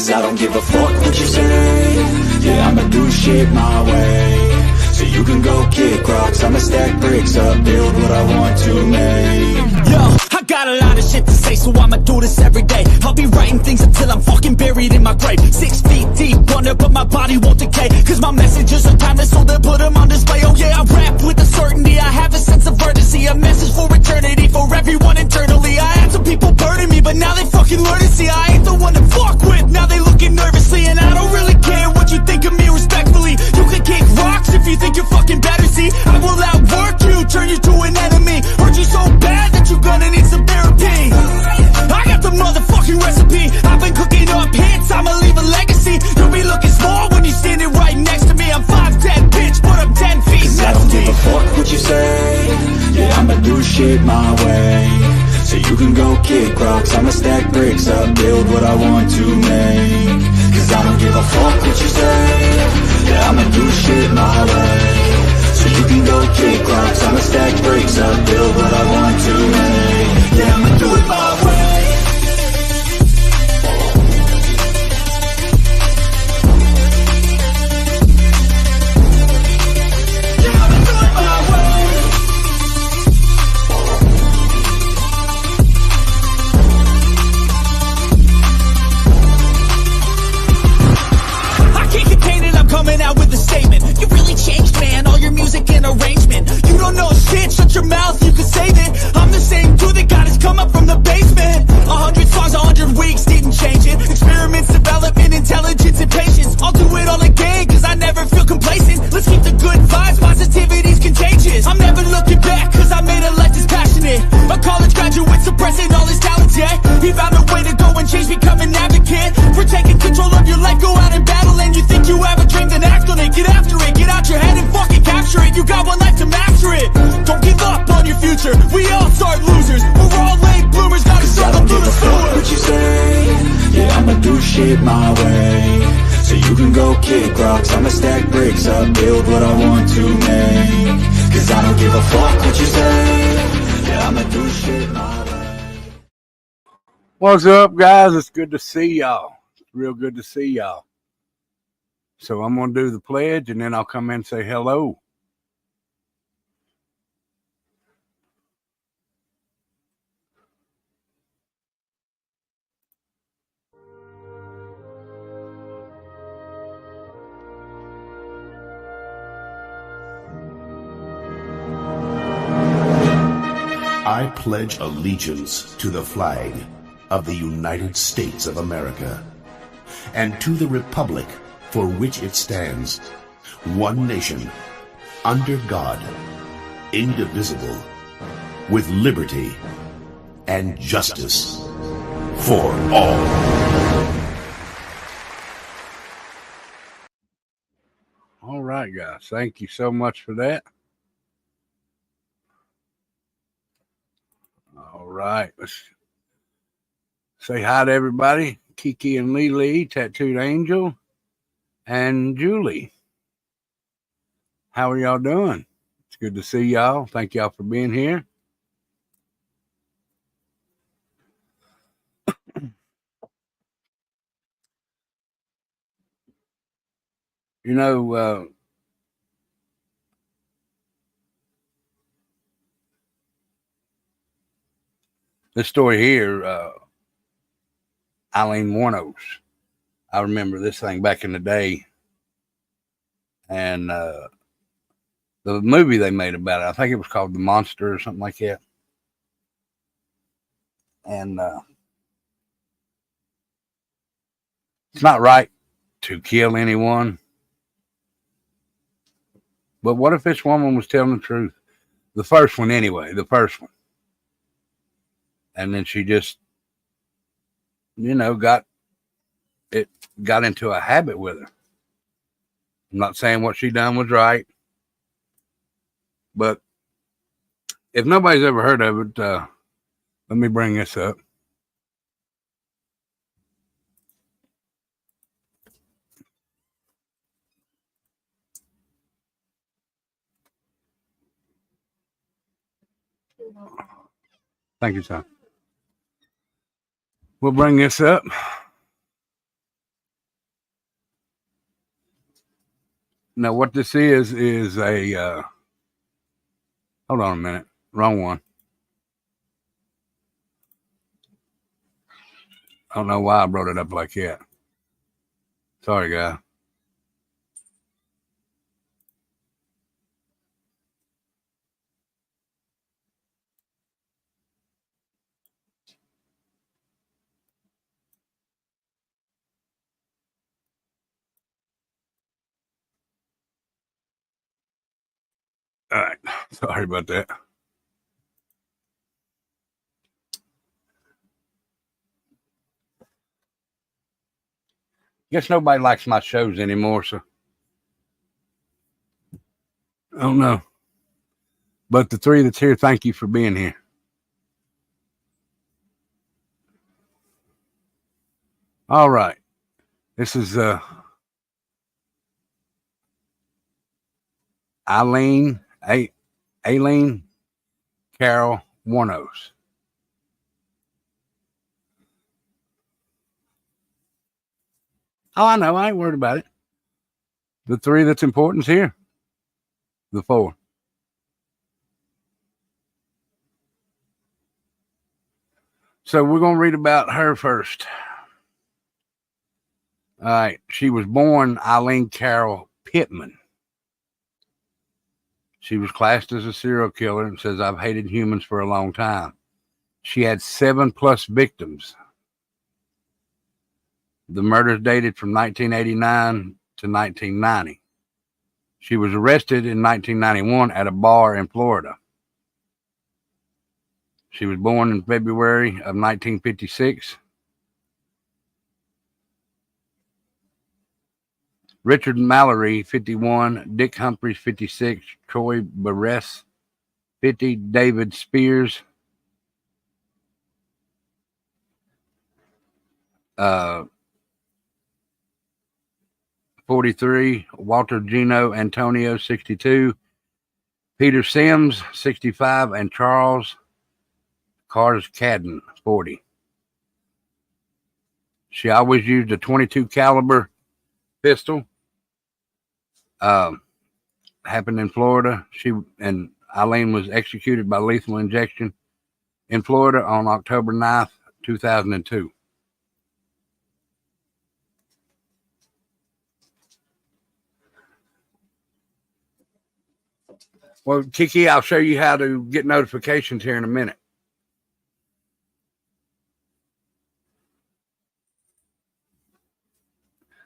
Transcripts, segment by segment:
Cause I don't give a fuck what you say. Yeah, I'ma do shit my way. So you can go kick rocks, I'ma stack bricks up, build what I want to make. Yo, I got a lot of shit to say, so I'ma do this every day. I'll be writing things until I'm fucking buried in my grave. 6 feet deep under, but my body won't decay. Cause my messages are timeless, so they'll put them on display. Oh yeah, I rap with a certainty, I have a sense of urgency. A message for eternity, for everyone internally. I had some people burning me, but now they fucking learn to see I ain't the one to fuck with, now they looking nervously. And I don't really care what you think of me respectfully. You can kick rocks if you think you're fucking better, see. I will outwork you, turn you to an enemy. Hurt you so bad that you're gonna need some therapy. I got the motherfucking recipe. I've been cooking up hits, I'ma leave a legacy. You'll be looking small when you're standing right next to me. I'm 5'10", bitch, but I'm 10 feet. Cause I don't give a fuck what you say. Yeah, I'ma do shit my way. So you can go kick rocks, I'ma stack bricks up, build what I want to make. Cause I don't give a fuck what you say. Yeah, I'ma do shit my way. So you can go kick rocks, I'ma stack bricks up, build what I want to make. Yeah, I'ma do it my way. Coming out with a statement. You really changed, man, all your music and arrangement. You don't know shit, shut your mouth, you can save it. I'm the same dude that got his come up from the basement. 100 songs, 100 weeks, didn't change it. Experiments, development, intelligence, and patience. I'll do it all again, cause I never feel complacent. Let's keep the good vibes, positivity's contagious. I'm never looking back, cause I made a life that's passionate. A college graduate suppressing all his talents, yeah. He found a way to go and change, become an advocate. For taking control of your life, go out and battle. And you think you have a dream, then act on it. Get after it, get out your head and fucking capture it. You got one life to master it. Don't give up on your future, we all start losers. We're all late bloomers, gotta struggle through the sewer. What you say? Yeah, I'ma do shit my way. So you can go kick rocks, I'ma stack bricks up, build what I want to make. Cause I don't give a fuck what you say. Yeah, I'ma do shit my way. What's up, guys? It's good to see y'all. It's real good to see y'all. So I'm going to do the pledge, and then I'll come in and say hello. I pledge allegiance to the flag of the United States of America and to the republic for which it stands, one nation, under God, indivisible, with liberty and justice for all. All right, guys. Thank you so much for that. All right. Let's say hi to everybody. Kiki and Lee, Tattooed Angel, and Julie. How are y'all doing? It's good to see y'all. Thank y'all for being here. You know, this story here, Eileen Wuornos. I remember this thing back in the day. And the movie they made about it, I think it was called The Monster or something like that. And it's not right to kill anyone. But what if this woman was telling the truth? The first one anyway, the first one. And then she just, got into a habit with her. I'm not saying what she done was right. But if nobody's ever heard of it, let me bring this up. Thank you, son. We'll bring this up. Now, what this is a, hold on a minute. Wrong one. I don't know why I brought it up like that. Sorry, guy. All right. Sorry about that. Guess nobody likes my shows anymore, so I don't know. But the three that's here, thank you for being here. All right. This is Aileen Carol Wuornos. Oh, I know. I ain't worried about it. The three that's important is here. The four. So we're going to read about her first. All right. She was born Aileen Carol Pittman. She was classed as a serial killer and says, I've hated humans for a long time. She had 7+ victims. The murders dated from 1989 to 1990. She was arrested in 1991 at a bar in Florida. She was born in February of 1956. Richard Mallory, 51. Dick Humphreys, 56. Troy Barres, 50. David Spears, 43. Walter Gino Antonio, 62. Peter Sims, 65. And Charles Cars Cadden, 40. She always used a .22 caliber pistol. Happened in Florida. And Aileen was executed by lethal injection in Florida on October 9th, 2002. Well, Kiki, I'll show you how to get notifications here in a minute.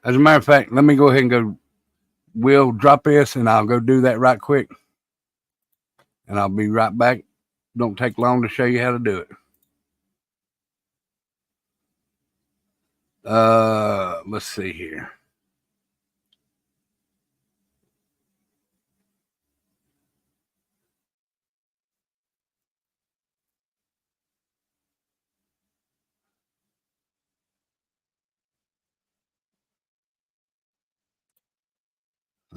As a matter of fact, let me go ahead and go. We'll drop this and I'll go do that right quick. And I'll be right back. Don't take long to show you how to do it. Let's see here.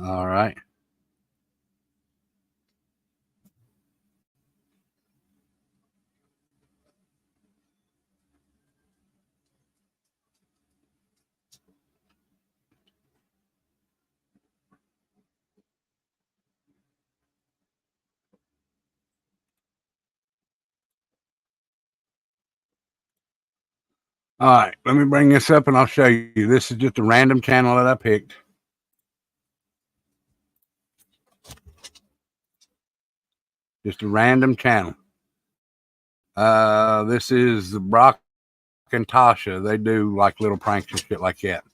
All right. All right, let me bring this up and I'll show you. This is just a random channel that I picked. Just a random channel. This is Brock and Tasha. They do like little pranks and shit like that.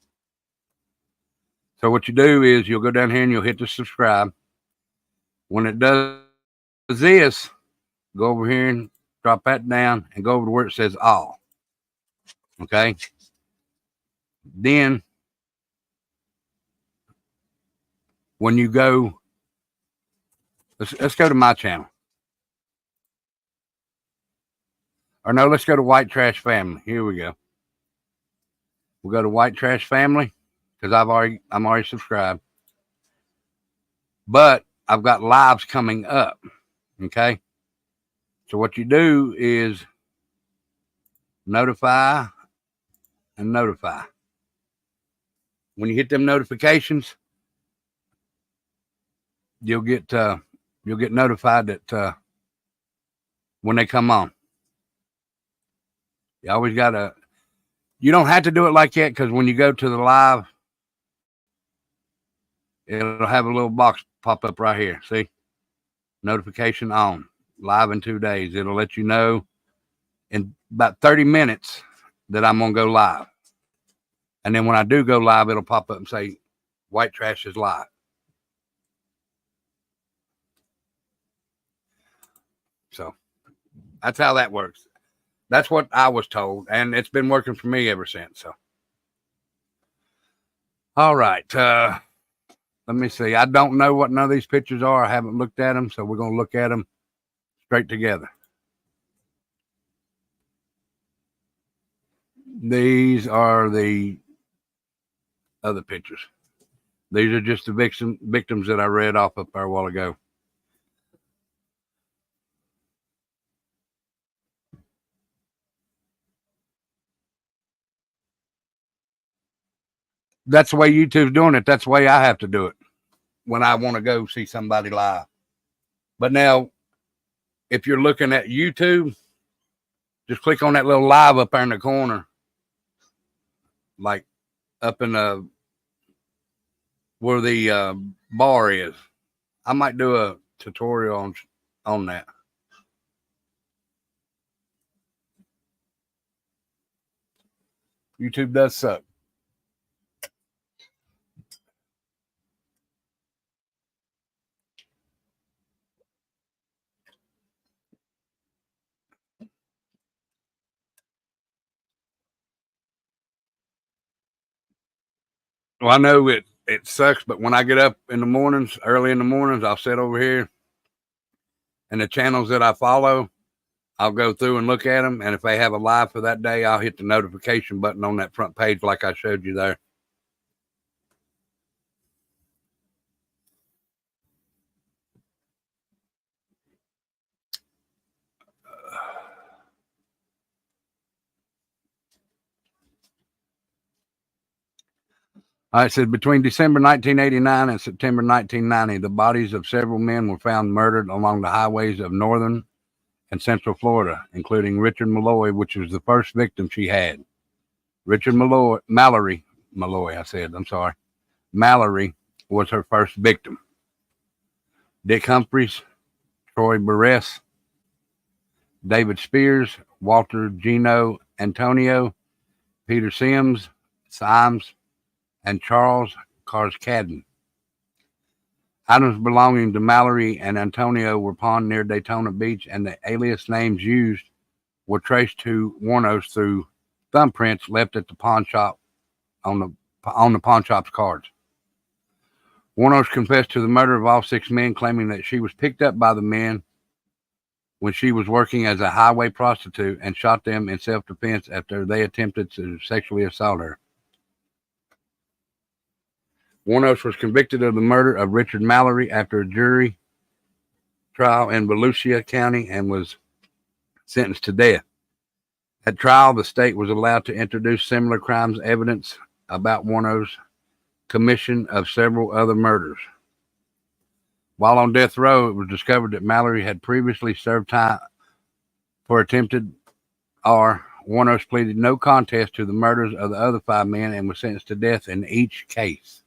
So what you do is you'll go down here and you'll hit the subscribe. When it does this, go over here and drop that down and go over to where it says all. Okay. Then when you go, let's go to my channel. Or no, let's go to White Trash Family. Here we go. We'll go to White Trash Family because I'm already subscribed. But I've got lives coming up. Okay. So what you do is notify and notify. When you hit them notifications, you'll get notified that when they come on. You always gotta. You don't have to do it like that, because when you go to the live, it'll have a little box pop up right here. See, notification on, live in 2 days. It'll let you know in about 30 minutes that I'm gonna go live. And then when I do go live, it'll pop up and say, White Trash is live. So that's how that works. That's what I was told, and it's been working for me ever since. So, all right. Let me see. I don't know what none of these pictures are. I haven't looked at them, so we're going to look at them straight together. These are the other pictures. These are just the victims that I read off up there a while ago. That's the way YouTube's doing it. That's the way I have to do it when I want to go see somebody live. But now, if you're looking at YouTube, just click on that little live up there in the corner, like up in the where the bar is. I might do a tutorial on that. YouTube does suck. Well, I know it sucks, but when I get up in the mornings, early in the mornings, I'll sit over here, and the channels that I follow, I'll go through and look at them. And if they have a live for that day, I'll hit the notification button on that front page like I showed you there. It said between December 1989 and September 1990, the bodies of several men were found murdered along the highways of northern and central Florida, including Richard Malloy, which was the first victim she had. Richard Mallory was her first victim. Dick Humphreys, Troy Burress, David Spears, Walter Gino Antonio, Peter Symes, and Charles Carscadden. Items belonging to Mallory and Antonio were pawned near Daytona Beach, and the alias names used were traced to Wuornos through thumbprints left at the pawn shop on the pawn shop's cards. Wuornos confessed to the murder of all 6 men, claiming that she was picked up by the men when she was working as a highway prostitute and shot them in self-defense after they attempted to sexually assault her. Wuornos was convicted of the murder of Richard Mallory after a jury trial in Volusia County and was sentenced to death. At trial, the state was allowed to introduce similar crimes evidence about Wuornos' commission of several other murders. While on death row, it was discovered that Mallory had previously served time for attempted Wuornos pleaded no contest to the murders of the other 5 men and was sentenced to death in each case.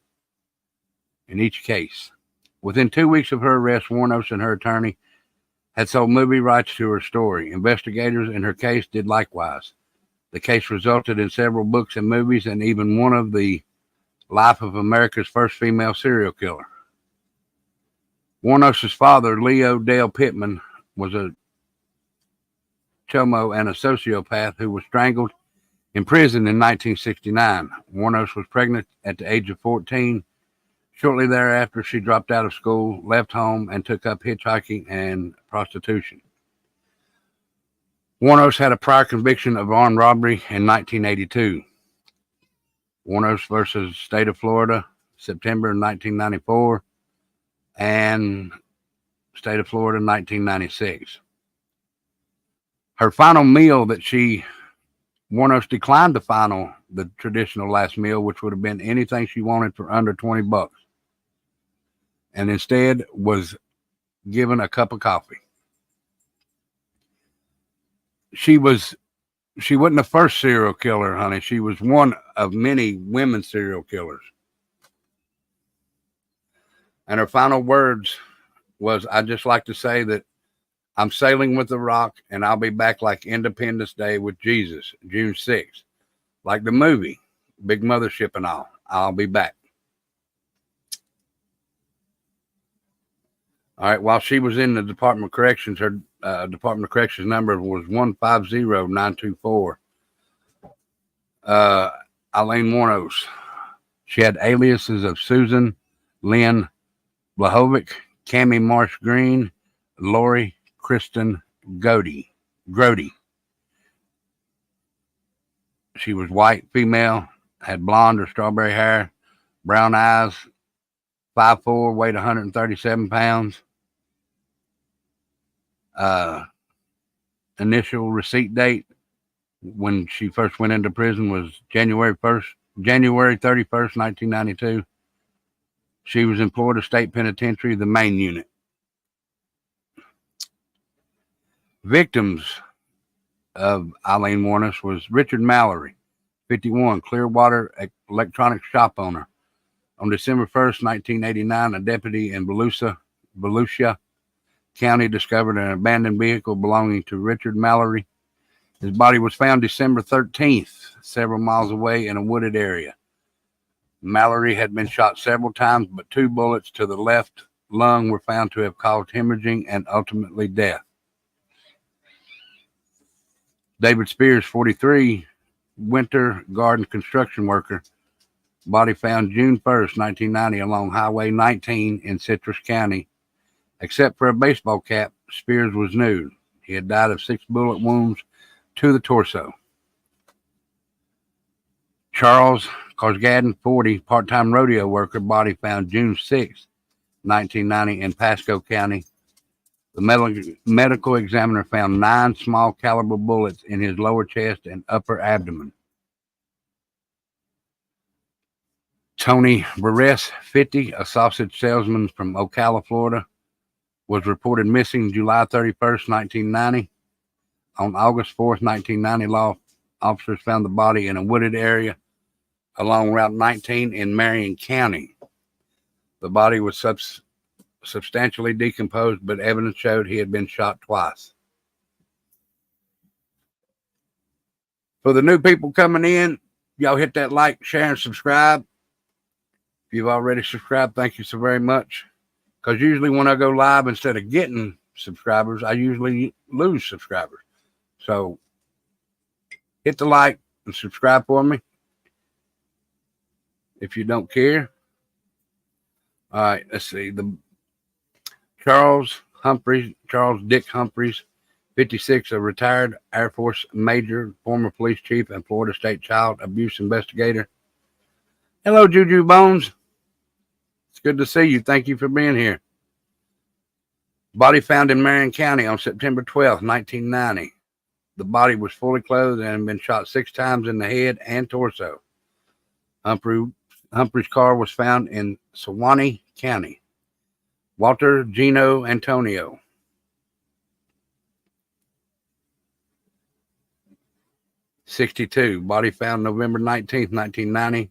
Within 2 weeks of her arrest, Wuornos and her attorney had sold movie rights to her story. Investigators in her case did likewise. The case resulted in several books and movies, and even one of the life of America's first female serial killer. Wuornos' father, Leo Dale Pittman, was a chomo and a sociopath who was strangled in prison in 1969. Wuornos was pregnant at the age of 14. Shortly thereafter, she dropped out of school, left home, and took up hitchhiking and prostitution. Wuornos had a prior conviction of armed robbery in 1982. Wuornos versus State of Florida, September 1994, and State of Florida, 1996. Her final meal that Wuornos declined the traditional last meal, which would have been anything she wanted for under $20. and instead was given a cup of coffee. She wasn't the first serial killer, honey. She was one of many women serial killers. And her final words was, "I just like to say that I'm sailing with the rock, and I'll be back like Independence Day with Jesus, June 6th. Like the movie, big mothership and all. I'll be back." All right, while she was in the Department of Corrections, her Department of Corrections number was 150924. Eileen Wuornos. She had aliases of Susan Lynn Blahovic, Cammie Marsh Green, Lori Kristen Grody. She was white, female, had blonde or strawberry hair, brown eyes, 5'4", weighed 137 pounds. Initial receipt date when she first went into prison was January 31st, 1992. She was in Florida State Penitentiary, the main unit. Victims of Eileen Wuornos was Richard Mallory, 51, Clearwater electronics shop owner. On December 1st, 1989, a deputy in Volusia County discovered an abandoned vehicle belonging to Richard Mallory. His body was found December 13th, several miles away in a wooded area. Mallory had been shot several times, but 2 bullets to the left lung were found to have caused hemorrhaging and ultimately death. David Spears, 43, winter garden construction worker. Body found June 1st, 1990, along Highway 19 in Citrus County. Except for a baseball cap, Spears was nude. He had died of 6 bullet wounds to the torso. Charles Carsgadden, 40, part-time rodeo worker. Body found June 6, 1990, in Pasco County. The medical examiner found 9 small caliber bullets in his lower chest and upper abdomen. Tony Barres, 50, a sausage salesman from Ocala, Florida, was reported missing July 31st, 1990. On August 4th, 1990, law officers found the body in a wooded area along Route 19 in Marion County. The body was substantially decomposed, but evidence showed he had been shot twice. For the new people coming in, y'all hit that like, share, and subscribe. If you've already subscribed, thank you so very much. Because usually when I go live, instead of getting subscribers, I usually lose subscribers. So hit the like and subscribe for me if you don't care. All right, let's see. Charles Dick Humphreys, 56, a retired Air Force major, former police chief, and Florida State child abuse investigator. Hello, Juju Bones. It's good to see you. Thank you for being here. Body found in Marion County on September 12th, 1990. The body was fully clothed and had been shot 6 times in the head and torso. Humphrey's car was found in Suwannee County. Walter Gino Antonio. (62). Body found November 19th, 1990,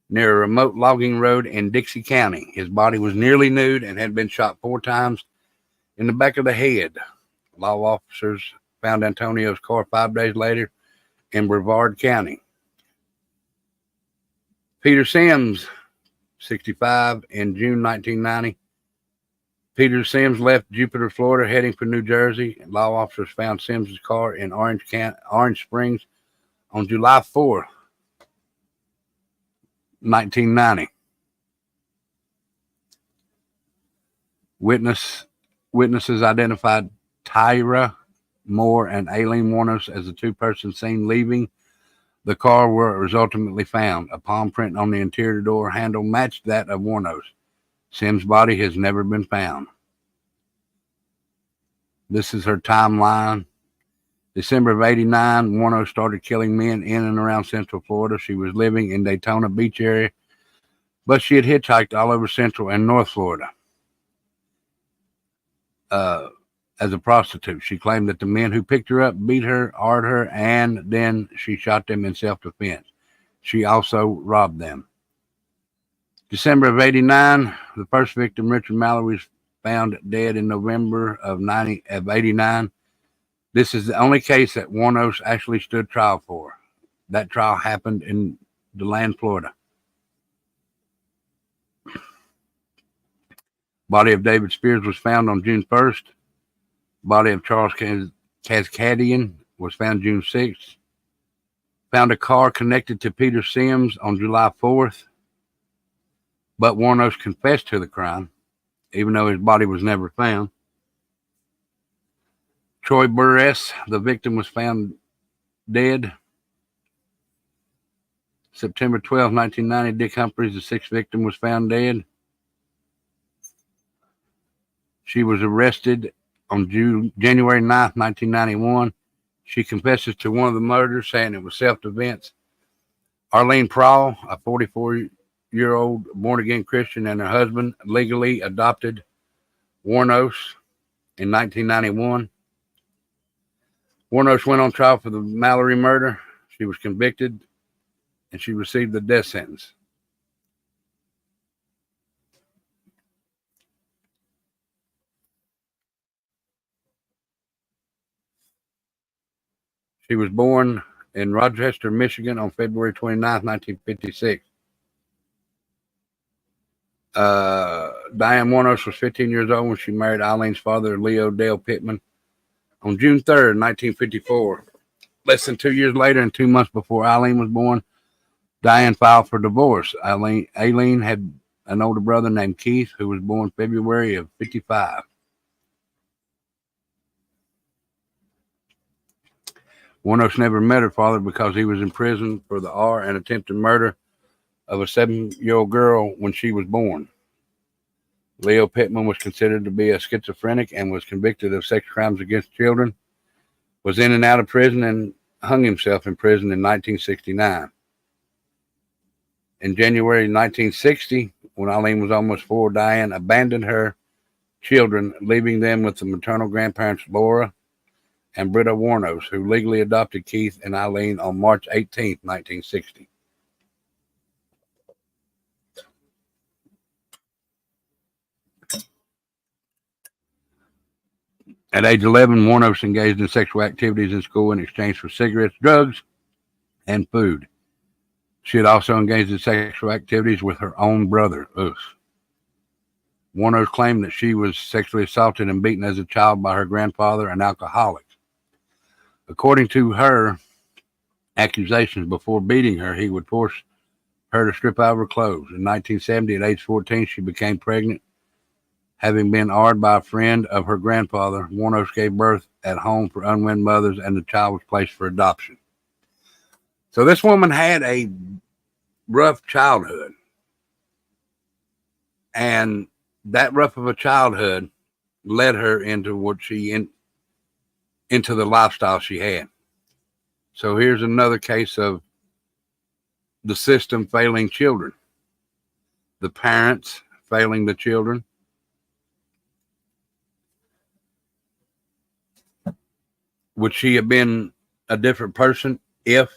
near a remote logging road in Dixie County. His body was nearly nude and had been shot 4 times in the back of the head. Law officers found Antonio's car 5 days later in Brevard County. Peter Sims, 65, in June 1990. Peter Sims left Jupiter, Florida, heading for New Jersey. Law officers found Sims' car in Orange Springs on July 4, 1990. Witnesses identified Tyra Moore and Eileen Wuornos as the 2 persons seen leaving the car where it was ultimately found. A palm print on the interior door handle matched that of Wuornos. Sims' body has never been found. This is her timeline. December of 89, Wuornos started killing men in and around Central Florida. She was living in Daytona Beach area, but she had hitchhiked all over Central and North Florida. as a prostitute. She claimed that the men who picked her up beat her, hard her, and then she shot them in self-defense. She also robbed them. December of 89, the first victim, Richard Mallory, was found dead in November of 89. This is the only case that Wuornos actually stood trial for. That trial happened in DeLand, Florida. Body of David Spears was found on June 1st. Body of Charles Cascadian was found June 6th. Found a car connected to Peter Sims on July 4th. But Wuornos confessed to the crime, even though his body was never found. Troy Burress, the victim, was found dead. September 12, 1990, Dick Humphreys, the sixth victim, was found dead. She was arrested on January 9th, 1991. She confesses to one of the murders, saying it was self-defense. Arlene Prowl, a 44-year-old born-again Christian, and her husband legally adopted Wuornos in 1991. Wuornos went on trial for the Mallory murder. She was convicted, and she received the death sentence. She was born in Rochester, Michigan on February 29, 1956. Diane Wuornos was 15 years old when she married Eileen's father, Leo Dale Pittman, on June 3rd, 1954. Less than 2 years later and 2 months before Eileen was born, Diane filed for divorce. Aileen had an older brother named Keith, who was born February of 55. Wuornos never met her father because he was in prison for the and attempted murder of a 7-year-old girl when she was born. Leo Pittman was considered to be a schizophrenic and was convicted of sex crimes against children, was in and out of prison, and hung himself in prison in 1969. In January 1960, when Eileen was almost 4, Diane abandoned her children, leaving them with the maternal grandparents Laura and Britta Wuornos, who legally adopted Keith and Eileen on March 18, 1960. At age 11, Wuornos engaged in sexual activities in school in exchange for cigarettes, drugs, and food. She had also engaged in sexual activities with her own brother. Wuornos claimed that she was sexually assaulted and beaten as a child by her grandfather, an alcoholic. According to her accusations, before beating her, he would force her to strip out of her clothes. In 1970, at age 14, she became pregnant. Having been AR'd by a friend of her grandfather, Wuornos gave birth at home for unwed mothers, and the child was placed for adoption. So this woman had a rough childhood. And that rough of a childhood led her into into the lifestyle she had. So here's another case of the system failing children, the parents failing the children. Would she have been a different person if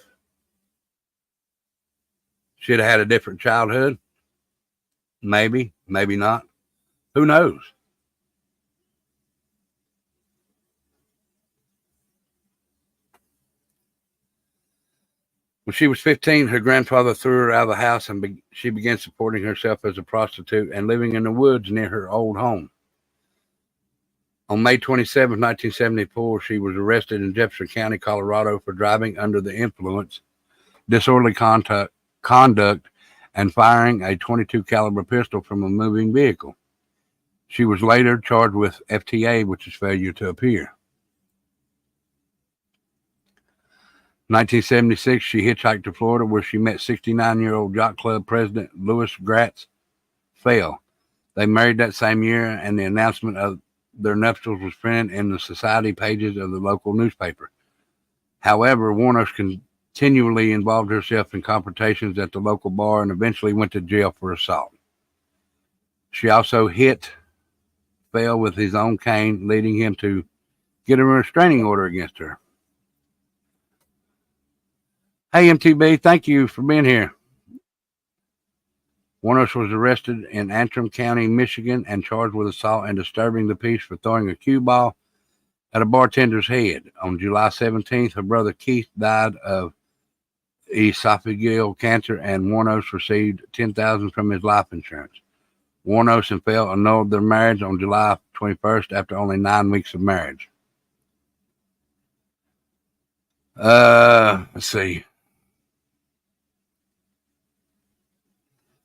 she'd have had a different childhood? Maybe, maybe not. Who knows? When she was 15, her grandfather threw her out of the house, and she began supporting herself as a prostitute and living in the woods near her old home. On May 27, 1974, she was arrested in Jefferson County, Colorado, for driving under the influence, disorderly conduct, and firing a .22 caliber pistol from a moving vehicle. She was later charged with FTA, which is failure to appear. 1976, she hitchhiked to Florida, where she met 69-year-old yacht club president Louis Gratz Fell. They married that same year, and the announcement of their nuptials was printed in the society pages of the local newspaper. However, Wuornos continually involved herself in confrontations at the local bar and eventually went to jail for assault. She also hit fell with his own cane, leading him to get a restraining order against her. Hey, MTB, thank you for being here. Wuornos was arrested in Antrim County, Michigan, and charged with assault and disturbing the peace for throwing a cue ball at a bartender's head. On July 17th, her brother Keith died of esophageal cancer, and Wuornos received $10,000 from his life insurance. Wuornos and Fell annulled their marriage on July 21st after only 9 weeks of marriage. Let's see.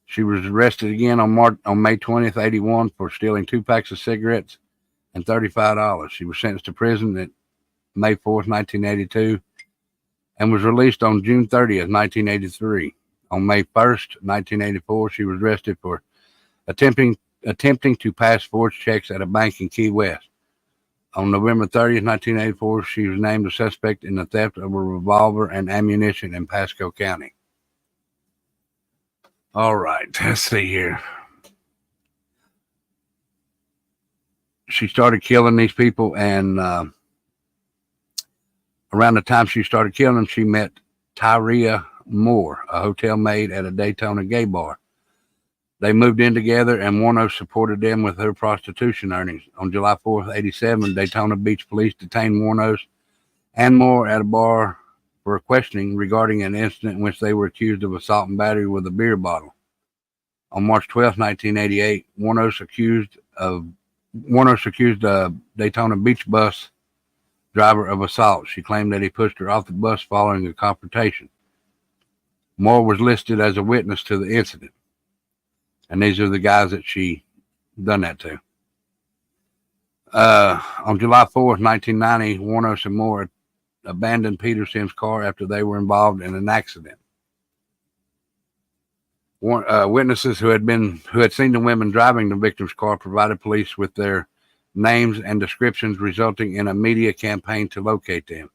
She was arrested again on May 20th, 81 for stealing 2 packs of cigarettes and $35. She was sentenced to prison at May 4th, 1982, and was released on June 30th, 1983. On May 1st, 1984, she was arrested for attempting to pass forged checks at a bank in Key West. On November 30th, 1984, she was named a suspect in the theft of a revolver and ammunition in Pasco County. All right, let's see here. She started killing these people, and around the time she started killing them, she met Tyria Moore, a hotel maid at a Daytona gay bar. They moved in together, and Wuornos supported them with her prostitution earnings. On July 4th, 87, Daytona Beach police detained Wuornos and Moore at a bar for questioning regarding an incident in which they were accused of assault and battery with a beer bottle. On March 12, 1988, Wuornos accused a Daytona Beach bus driver of assault. She claimed that he pushed her off the bus following a confrontation. Moore was listed as a witness to the incident, and these are the guys that she done that to. On July 4th, 1990, Wuornos and Moore abandoned Peter Sim's car after they were involved in an accident. Witnesses who had seen the women driving the victim's car provided police with their names and descriptions, resulting in a media campaign to locate them.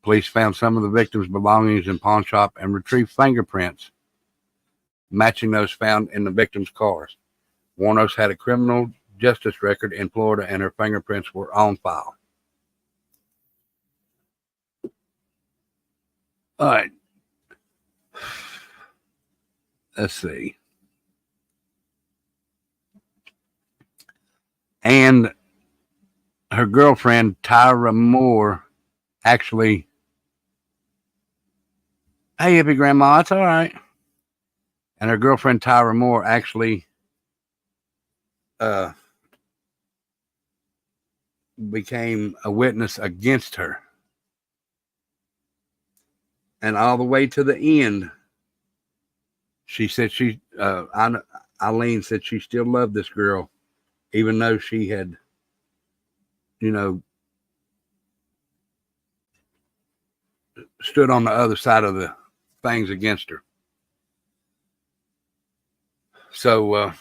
Police found some of the victims' belongings in pawn shop and retrieved fingerprints matching those found in the victims' cars. Wuornos had a criminal justice record in Florida, and her fingerprints were on file. All right. Let's see. And her girlfriend, Tyra Moore, actually, hey, hippie grandma, that's all right. And her girlfriend, Tyra Moore, actually became a witness against her. And all the way to the end, she said Eileen said she still loved this girl, even though she had, stood on the other side of the things against her. So,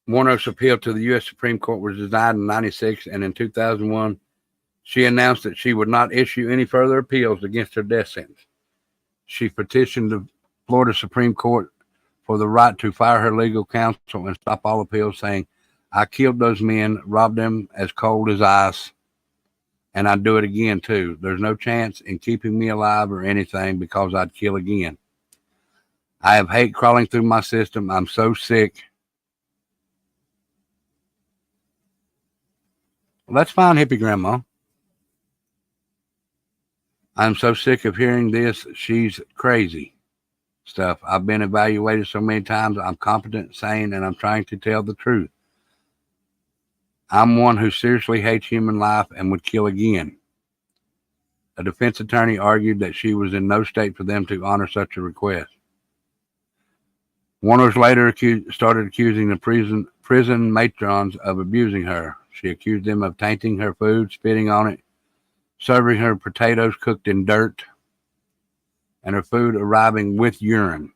Wuornos appealed to the U.S. Supreme Court, was denied in 1996, and in 2001, she announced that she would not issue any further appeals against her death sentence. She petitioned the Florida Supreme Court for the right to fire her legal counsel and stop all appeals, saying, "I killed those men, robbed them as cold as ice, and I'd do it again too. There's no chance in keeping me alive or anything because I'd kill again. I have hate crawling through my system. I'm so sick." Well, that's fine, hippie grandma. "I'm so sick of hearing this. She's crazy stuff. I've been evaluated so many times. I'm competent, sane, and I'm trying to tell the truth. I'm one who seriously hates human life and would kill again." A defense attorney argued that she was in no state for them to honor such a request. Wuornos later started accusing the prison matrons of abusing her. She accused them of tainting her food, spitting on it, serving her potatoes cooked in dirt, and her food arriving with urine.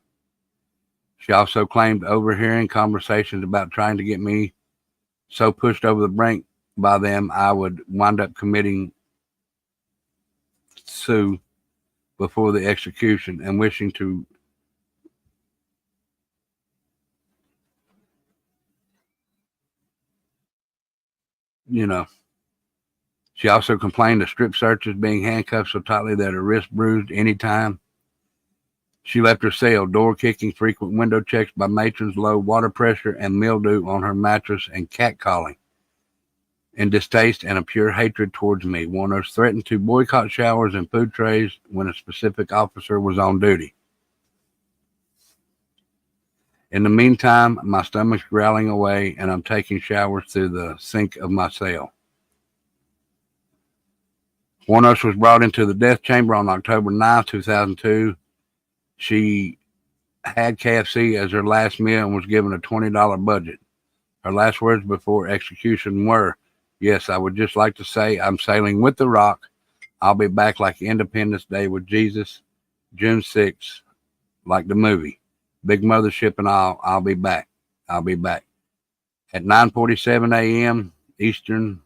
She also claimed overhearing conversations about trying to get me so pushed over the brink by them I would wind up committing suicide before the execution, and wishing to you know. She also complained of strip searchers being handcuffed so tightly that her wrist bruised any time. She left her cell, door kicking, frequent window checks by matrons, low water pressure and mildew on her mattress, and catcalling in distaste and a pure hatred towards me. Wuornos threatened to boycott showers and food trays when a specific officer was on duty. In the meantime, my stomach's growling away and I'm taking showers through the sink of my cell. Wuornos was brought into the death chamber on October 9, 2002. She had KFC as her last meal and was given a $20 budget. Her last words before execution were, "Yes, I would just like to say I'm sailing with the Rock. I'll be back like Independence Day with Jesus, June 6th, like the movie. Big mothership and all, I'll be back. I'll be back." At 9:47 a.m. Eastern,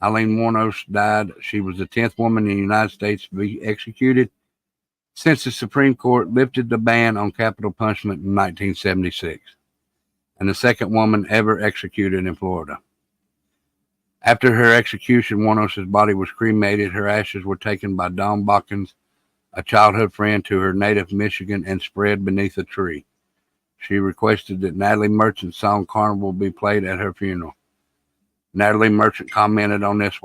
Aileen Wuornos died. She was the 10th woman in the United States to be executed since the Supreme Court lifted the ban on capital punishment in 1976, and the second woman ever executed in Florida. After her execution, Wuornos' body was cremated. Her ashes were taken by Dawn Bockins, a childhood friend, to her native Michigan and spread beneath a tree. She requested that Natalie Merchant's song Carnival be played at her funeral. Natalie Merchant commented on this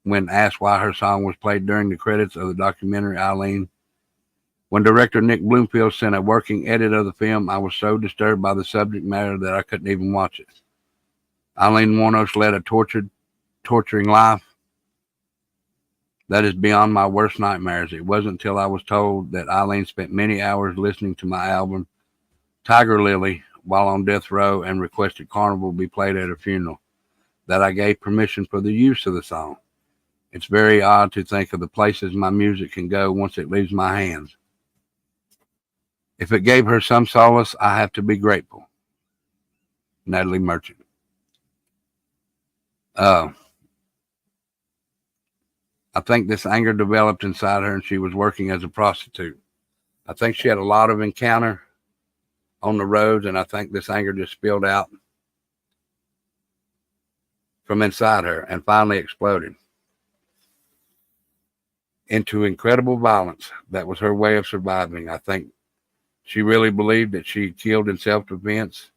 when asked why her song was played during the credits of the documentary Aileen. When director Nick Bloomfield sent a working edit of the film, I was so disturbed by the subject matter that I couldn't even watch it. Aileen Wuornos led a torturing life that is beyond my worst nightmares. It wasn't until I was told that Aileen spent many hours listening to my album, Tiger Lily, while on death row and requested Carnival be played at her funeral, that I gave permission for the use of the song. It's very odd to think of the places my music can go once it leaves my hands. If it gave her some solace, I have to be grateful. Natalie Merchant. I think this anger developed inside her and she was working as a prostitute. I think she had a lot of encounter on the roads, and I think this anger just spilled out from inside her and finally exploded into incredible violence. That was her way of surviving. I think she really believed that she killed in self-defense.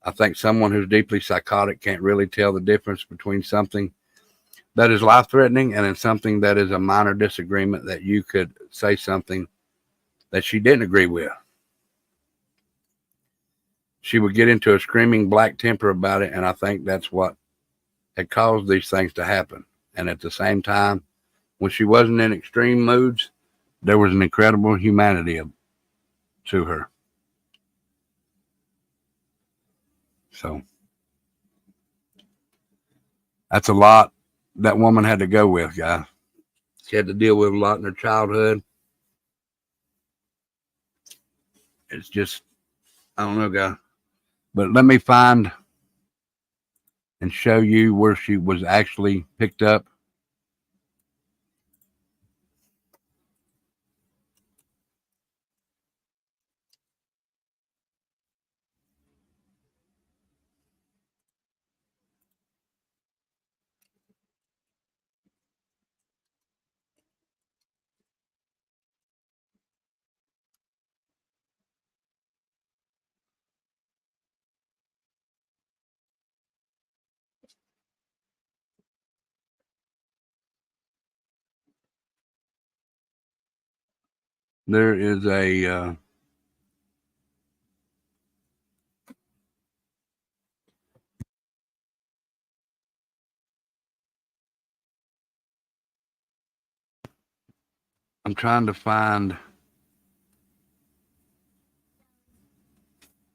I think someone who's deeply psychotic can't really tell the difference between something that is life-threatening and in something that is a minor disagreement that you could say something that she didn't agree with. She would get into a screaming black temper about it, and I think that's what had caused these things to happen. And at the same time, when she wasn't in extreme moods, there was an incredible humanity to her. So that's a lot that woman had to go with, guys. She had to deal with a lot in her childhood. It's just, I don't know, guys. But let me find and show you where she was actually picked up. There is I'm trying to find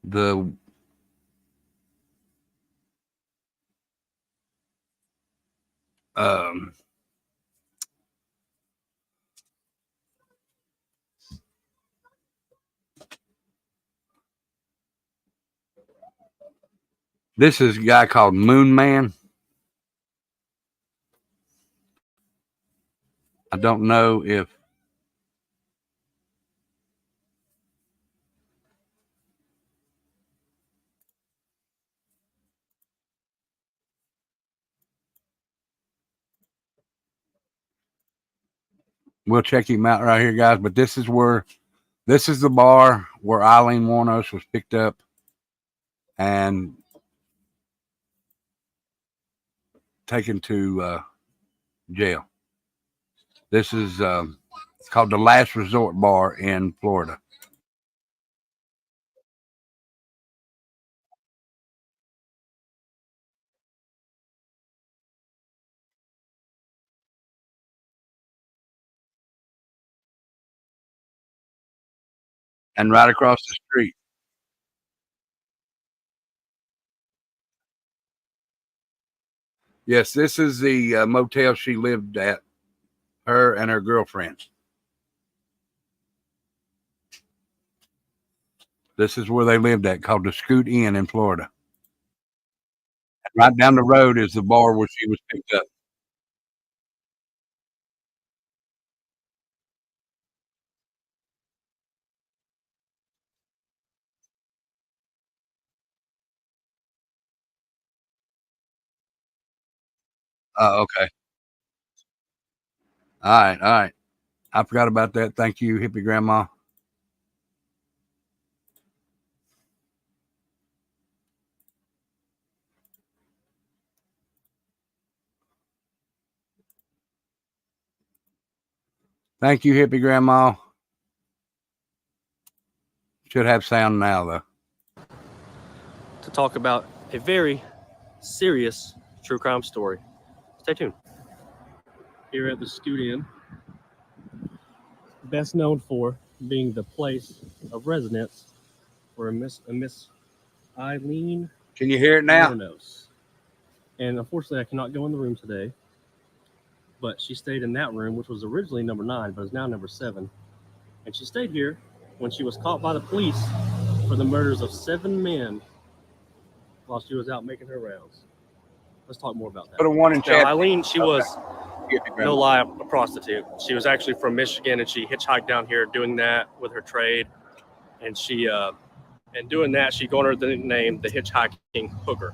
the this is a guy called Moon Man. I don't know if We'll check him out right here, guys. But this is the bar where Eileen Wuornos was picked up and taken to jail. This is it's called the Last Resort Bar in Florida. And right across the street. Yes, this is the motel she lived at, her and her girlfriends. This is where they lived at, called the Scoot Inn in Florida. And right down the road is the bar where she was picked up. Oh, okay. All right, all right. I forgot about that. Thank you, hippie grandma. Thank you, hippie grandma. Should have sound now, though. To talk about a very serious true crime story. Stay tuned. Here at the Scoot Inn, best known for being the place of residence for a Miss Eileen Can you hear it now? Wuornos. And unfortunately, I cannot go in the room today, but she stayed in that room, which was originally number 9, but is now number 7. And she stayed here when she was caught by the police for the murders of 7 men while she was out making her rounds. Let's talk more about that. Put a 1 in Now, chat. Eileen, she was, Hippie grandma. no lie, a prostitute. She was actually from Michigan, and she hitchhiked down here doing that with her trade. And she, and doing that, she garnered the nickname the Hitchhiking Hooker.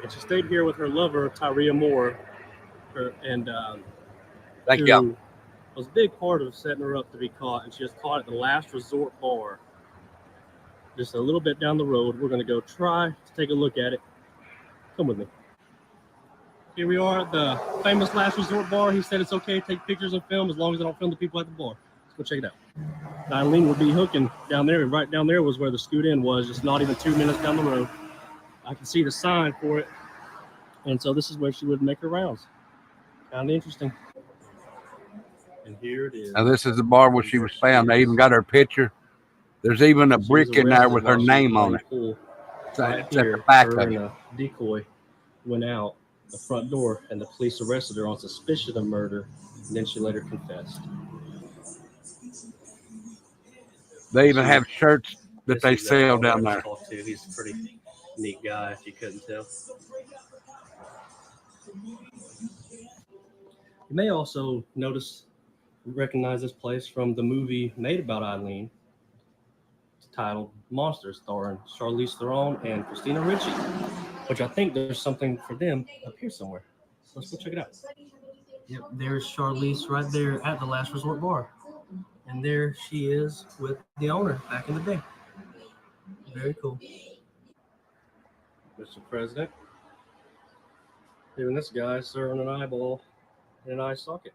And she stayed here with her lover, Tyria Moore, Thank who you. was a big part of setting her up to be caught. And she was caught at the Last Resort Bar, just a little bit down the road. We're going to go try to take a look at it. Come with me. Here we are at the famous Last Resort Bar. He said it's okay to take pictures and film as long as I don't film the people at the bar. Let's go check it out. Eileen would be hooking down there, and right down there was where the Scoot Inn was, just not even 2 minutes down the road. I can see the sign for it. And so this is where she would make her rounds. Kind of interesting. And here it is. Now, this is the bar where she was found. They even got her picture. There's even a brick in there with her name on it. It's at the back of it. A decoy went out the front door, and the police arrested her on suspicion of murder, and then she later confessed. They even have shirts that they sell down there. He's a pretty neat guy, if you couldn't tell. You may also recognize this place from the movie made about Eileen, titled Monsters, starring Charlize Theron and Christina Ricci, which I think there's something for them up here somewhere. So let's go check it out. Yep, there's Charlize right there at the Last Resort Bar. And there she is with the owner back in the day. Very cool. Mr. President. Even this guy serving an eyeball in an eye socket.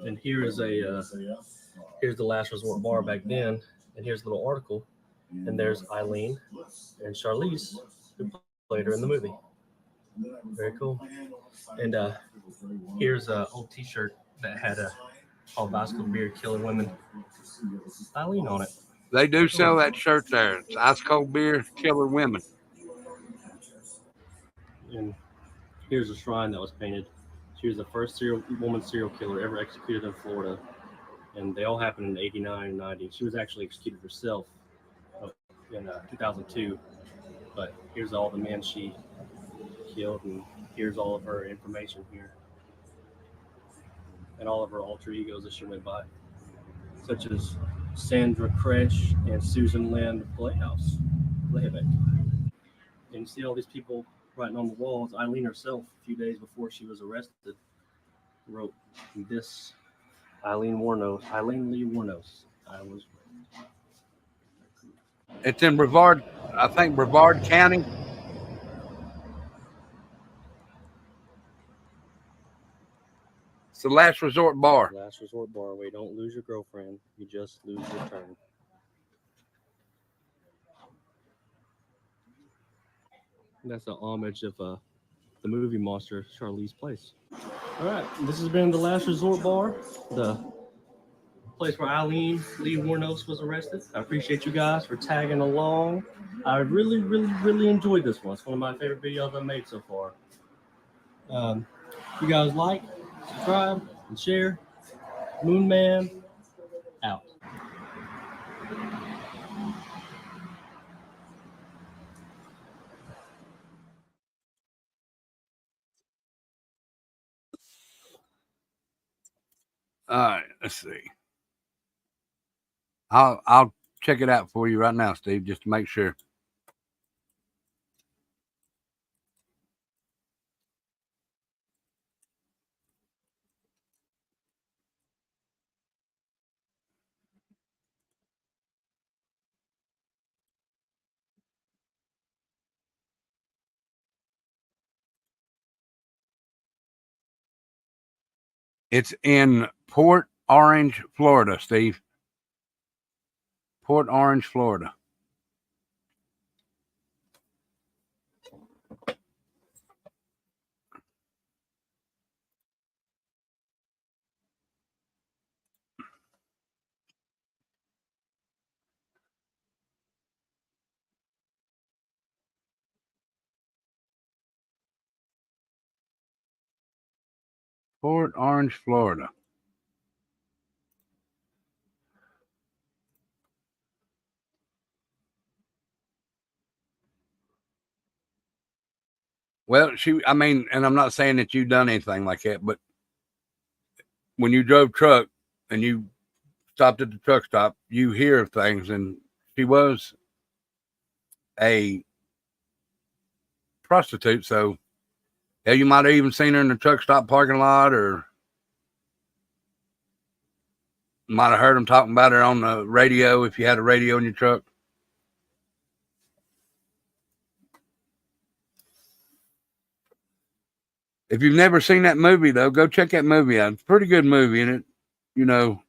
And here is here's the Last Resort Bar back then. And here's a little article. And there's Eileen and Charlize, who played her in the movie. Very cool. And here's an old t-shirt that had all bicycle beer killing women. Eileen on it. They do sell that shirt there. It's ice cold beer, killer women. And here's a shrine that was painted. She was the first woman serial killer ever executed in Florida. And they all happened in 89 and 90. She was actually executed herself in 2002. But here's all the men she killed, and here's all of her information here. And all of her alter egos that she went by, such as Sandra Kresh and Susan Lynn Playhouse. And you see all these people writing on the walls. Eileen herself, a few days before she was arrested, wrote this Eileen Wuornos. Eileen Lee Wuornos. I was. It's in Brevard, I think Brevard County. It's the Last Resort Bar. Last Resort Bar, where you don't lose your girlfriend, you just lose your turn. That's an homage of the movie monster Charlize Place. All right, this has been the Last Resort Bar, the place where Eileen Lee Wuornos was arrested. I appreciate you guys for tagging along. I really, really, really enjoyed this one. It's one of my favorite videos I've made so far. You guys like, subscribe, and share. Moon Man out. All right, let's see. I'll check it out for you right now, Steve, just to make sure. It's in Port Orange, Florida, Steve. Port Orange, Florida. Port Orange, Florida. Well, I mean, and I'm not saying that you've done anything like that, but when you drove truck and you stopped at the truck stop, you hear things, and she was a prostitute, so yeah, you might have even seen her in the truck stop parking lot, or might have heard them talking about her on the radio if you had a radio in your truck. If you've never seen that movie, though, go check that movie out. It's a pretty good movie, and it, you know,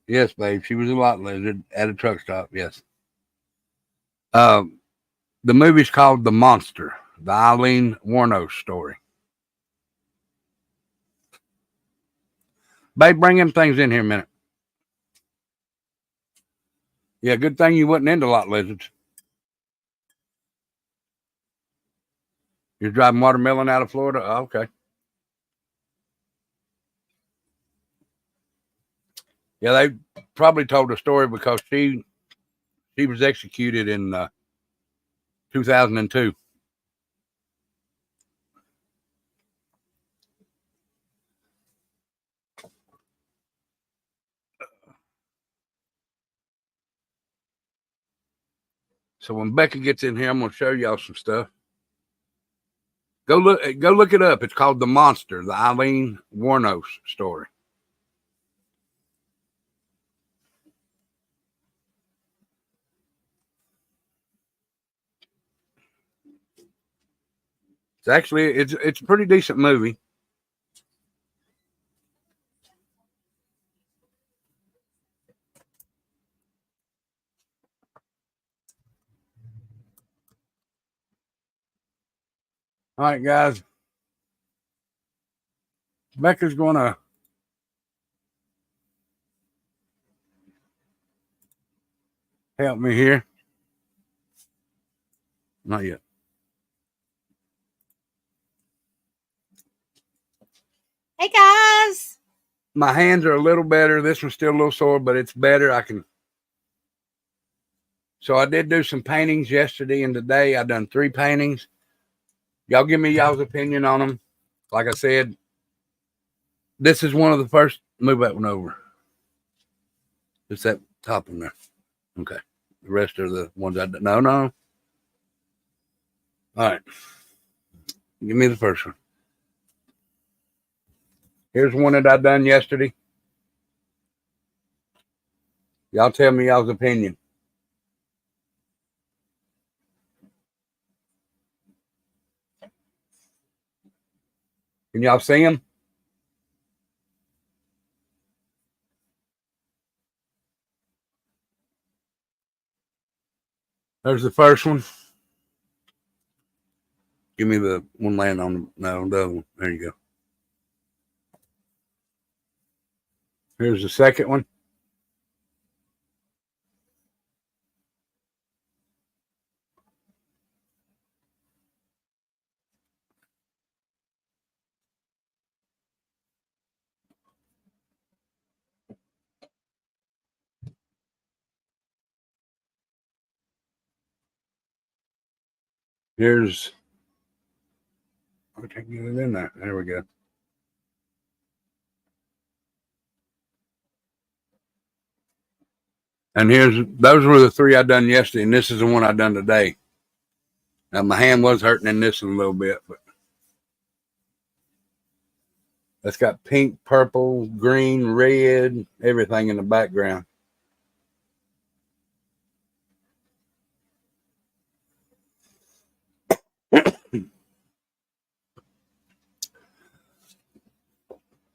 yes, babe, she was a lot lizard at a truck stop. Yes. The movie's called The Monster, the Eileen Wuornos story. Babe, bring them things in here a minute. Yeah, good thing you wasn't into lot lizards. You're driving watermelon out of Florida? Oh, okay. Yeah, they probably told the story because she was executed in 2002. So when Becca gets in here, I'm going to show y'all some stuff. Go look it up. It's called The Monster, the Eileen Wuornos story. It's a pretty decent movie. All right, guys. Becca's going to help me here. Not yet. Hey, guys. My hands are a little better. This one's still a little sore, but it's better. So I did do some paintings yesterday and today. I done 3 paintings. Y'all give me y'all's opinion on them. Like I said, this is one of the first. Move that one over. Just that top one there. Okay. The rest are the ones I did. No. All right. Give me the first one. Here's one that I done yesterday. Y'all tell me y'all's opinion. Can y'all see them? There's the first one. Give me the one laying on the other one. There you go. Here's the second one. Here's, I can't get it in there. There we go. And those were the three I done yesterday, and this is the one I done today. Now my hand was hurting in this one a little bit, but that's got pink, purple, green, red, everything in the background.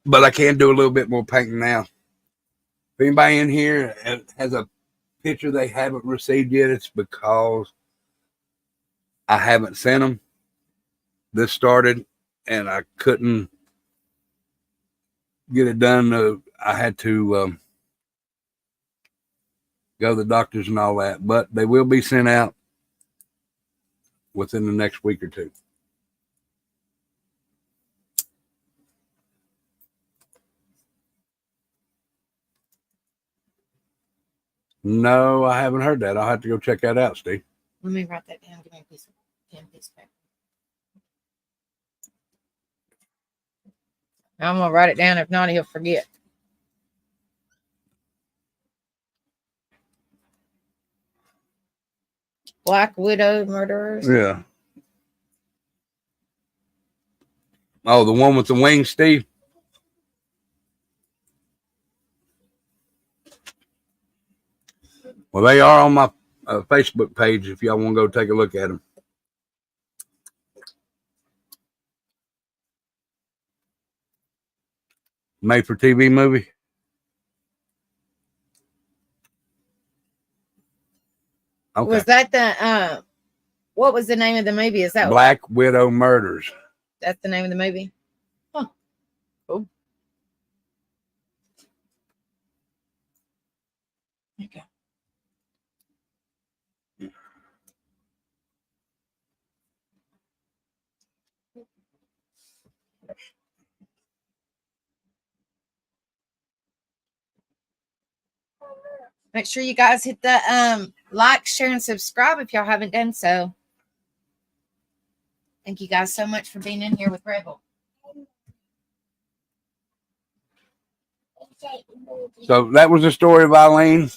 But I can do a little bit more painting now. If anybody in here has a picture they haven't received yet, it's because I haven't sent them. This started and I couldn't get it done. I had to go to the doctors and all that, but they will be sent out within the next week or two. No, I haven't heard that. I'll have to go check that out, Steve. Let me write that down. Give me a piece of paper. I'm gonna write it down. If not, he'll forget. Black Widow murderers. Yeah. Oh, the one with the wings, Steve? Well, they are on my Facebook page if y'all want to go take a look at them. Made for TV movie. Okay. Was that the what was the name of the movie? Is that Black Widow Murders? That's the name of the movie? Huh. Cool. Okay. Make sure you guys hit the like, share, and subscribe if y'all haven't done so. Thank you guys so much for being in here with Rebel. So that was the story of Eileen.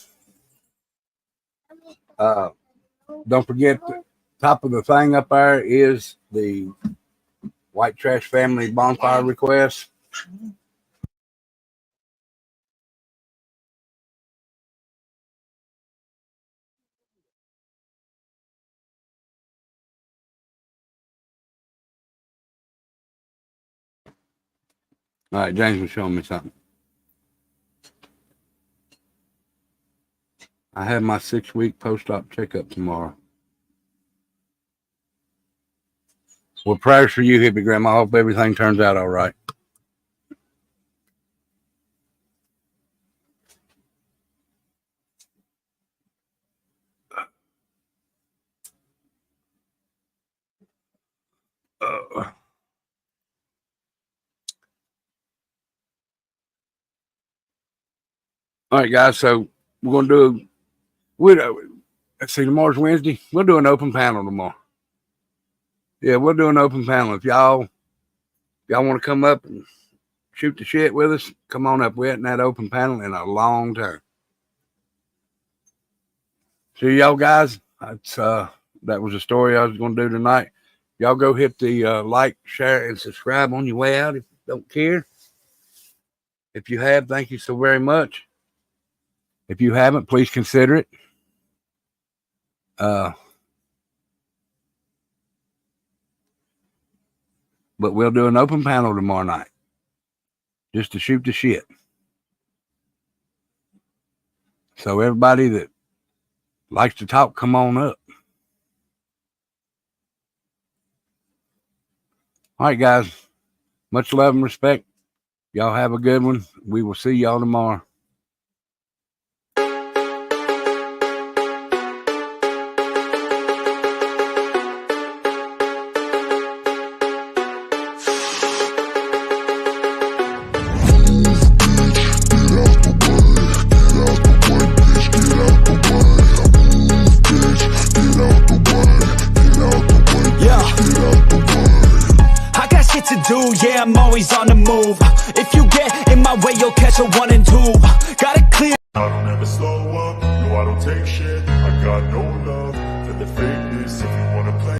Don't forget, the top of the thing up there is the White Trash Family bonfire request. All right, James was showing me something. I have my 6-week post-op checkup tomorrow. Well, prayers for you, Hippie Grandma. I hope everything turns out all right. All right, guys. So we're going to do let's see, tomorrow's Wednesday. We'll do an open panel tomorrow. Yeah, we'll do an open panel. If y'all want to come up and shoot the shit with us, come on up. We hadn't had open panel in a long time. See y'all guys. That was the story I was going to do tonight. Y'all go hit the like, share, and subscribe on your way out if you don't care. If you have, thank you so very much. If you haven't, please consider it. But we'll do an open panel tomorrow night just to shoot the shit. So everybody that likes to talk, come on up. All right, guys. Much love and respect. Y'all have a good one. We will see y'all tomorrow. Yeah, I'm always on the move. If you get in my way, you'll catch a 1 and 2. Got it clear. I don't ever slow up, no I don't take shit. I got no love for the fakeness. If you